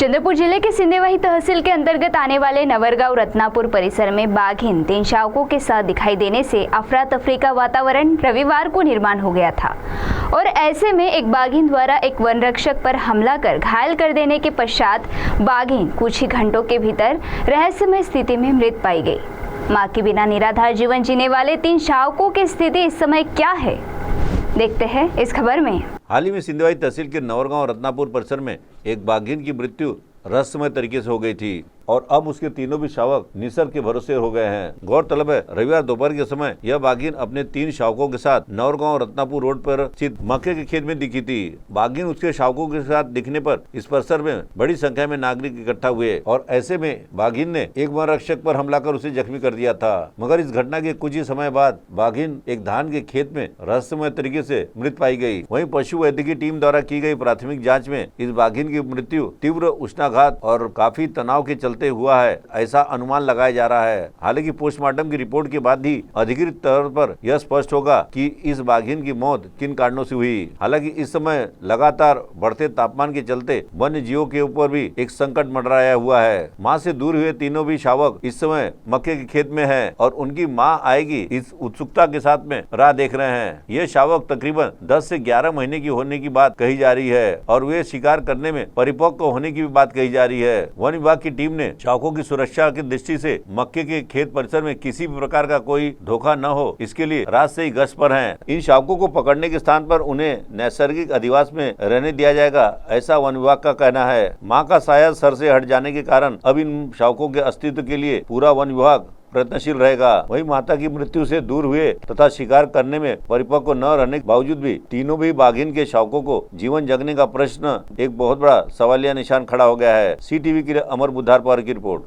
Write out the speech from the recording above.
चंद्रपुर जिले के सिंदेवाही तहसील के अंतर्गत आने वाले नवरगांव रत्नापुर परिसर में बाघिन 3 शावकों के साथ दिखाई देने से अफरा तफरी का वातावरण रविवार को निर्माण हो गया था और ऐसे में एक बाघिन द्वारा एक वन रक्षक पर हमला कर घायल कर देने के पश्चात बाघिन कुछ ही घंटों के भीतर रहस्यमय स्थिति में मृत पाई गई। मां के बिना निराधार जीवन जीने वाले 3 शावकों की स्थिति इस समय क्या है, देखते हैं इस खबर में। हाल ही में सिंदेवाही तहसील के नवरगांव रत्नापुर परिसर में एक बाघिन की मृत्यु रहस्यमय तरीके से हो गई थी और अब उसके तीनों भी शावक निसर्ग के भरोसे हो गए हैं। गौरतलब है, रविवार दोपहर के समय यह बाघिन अपने 3 शावकों के साथ नवरगांव रत्नापुर रोड पर स्थित मक्के के खेत में दिखी थी। बाघिन उसके शावकों के साथ दिखने पर इस परिसर में बड़ी संख्या में नागरिक इकट्ठा हुए और ऐसे में बाघिन ने एक वन रक्षक पर हमला कर उसे जख्मी कर दिया था। मगर इस घटना के कुछ ही समय बाद बाघिन एक धान के खेत में रहस्यमय तरीके से मृत पाई गई। वहीं पशु वैद्यकीय टीम द्वारा की गई प्राथमिक जाँच में इस बाघिन की मृत्यु तीव्र उष्णाघात और काफी तनाव के चलते हुआ है, ऐसा अनुमान लगाया जा रहा है। हालांकि पोस्टमार्टम की रिपोर्ट के बाद ही अधिकृत तौर पर यह स्पष्ट होगा कि इस बाघिन की मौत किन कारणों से हुई। हालांकि इस समय लगातार बढ़ते तापमान के चलते वन्य जीवों के ऊपर भी एक संकट मंडराया हुआ है। मां से दूर हुए तीनों भी शावक इस समय मक्के के खेत में हैं और उनकी मां आएगी इस उत्सुकता के साथ में राह देख रहे हैं। ये शावक तकरीबन 10 से 11 महीने की होने की बात कही जा रही है और वे शिकार करने में परिपक्व होने की भी बात कही जा रही है। वन विभाग की टीम ने शावकों की सुरक्षा की दृष्टि से मक्के के खेत परिसर में किसी भी प्रकार का कोई धोखा न हो, इसके लिए रात से ही गश्त पर हैं। इन शावकों को पकड़ने के स्थान पर उन्हें नैसर्गिक अधिवास में रहने दिया जाएगा, ऐसा वन विभाग का कहना है। मां का साया सर से हट जाने के कारण अब इन शावकों के अस्तित्व के लिए पूरा वन विभाग प्रयत्नशील रहेगा। वहीं माता की मृत्यु से दूर हुए तथा शिकार करने में परिपक्व न रहने के बावजूद भी तीनों भी बाघिन के शावकों को जीवन जगने का प्रश्न एक बहुत बड़ा सवालिया निशान खड़ा हो गया है। CTV के लिए अमर बुद्धार पार की रिपोर्ट।